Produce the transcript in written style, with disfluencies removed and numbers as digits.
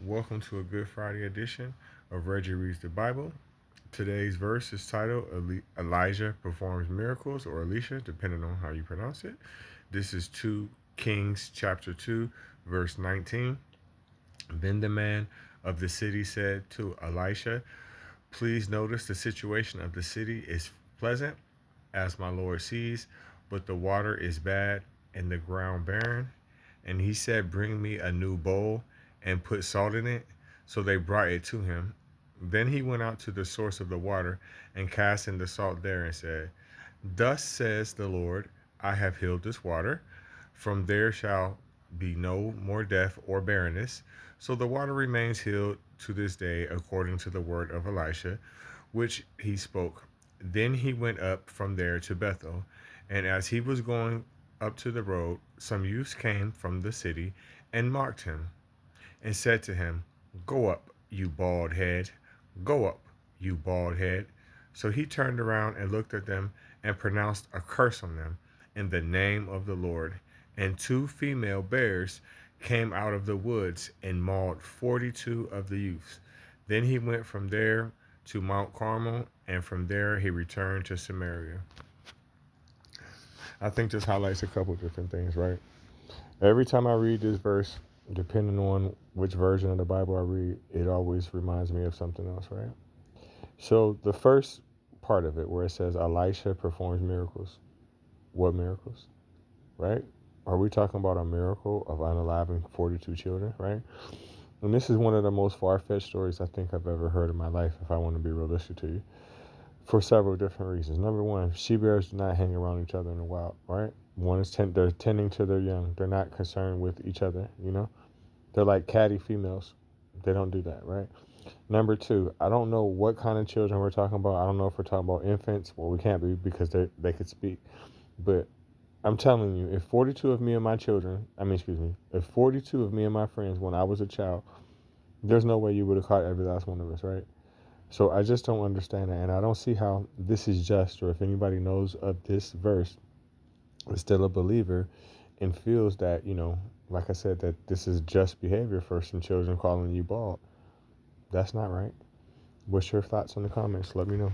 Welcome to a Good Friday edition of Reggie Reads the Bible. Today's verse is titled Elijah Performs Miracles, or Elisha, depending on how you pronounce it. This is 2 Kings chapter 2, verse 19. Then the man of the city said to Elisha, "Please notice the situation of the city is pleasant, as my Lord sees, but the water is bad and the ground barren." And he said, "Bring me a new bowl and put salt in it." So they brought it to him. Then he went out to the source of the water and cast in the salt there and said, "Thus says the Lord, I have healed this water. From there shall be no more death or barrenness." So the water remains healed to this day, according to the word of Elisha, which he spoke. Then he went up from there to Bethel, and as he was going up to the road, some youths came from the city and mocked him, and said to him, "Go up, you bald head. Go up, you bald head." So he turned around and looked at them and pronounced a curse on them in the name of the Lord. And two female bears came out of the woods and mauled 42 of the youths. Then he went from there to Mount Carmel, and from there he returned to Samaria. I think this highlights a couple different things, right? Every time I read this verse, depending on which version of the Bible I read, it always reminds me of something else, right? So the first part of it, where it says Elisha performs miracles, what miracles, right? Are we talking about a miracle of unaliving 42 children, right? And this is one of the most far-fetched stories I think I've ever heard in my life, if I want to be realistic to you, for several different reasons. Number one, she bears do not hang around each other in the wild, right? One is they're tending to their young. They're not concerned with each other, you know? They're like catty females. They don't do that, right? Number two, I don't know what kind of children we're talking about. I don't know if we're talking about infants. Well, we can't be because they could speak. But I'm telling you, if 42 of me and my children, excuse me, if 42 of me and my friends when I was a child, there's no way you would have caught every last one of us, right? So I just don't understand that. And I don't see how this is just, or if anybody knows of this verse is still a believer and feels that, like I said, that this is just behavior for some children calling you bald. That's not right. What's your thoughts in the comments? Let me know.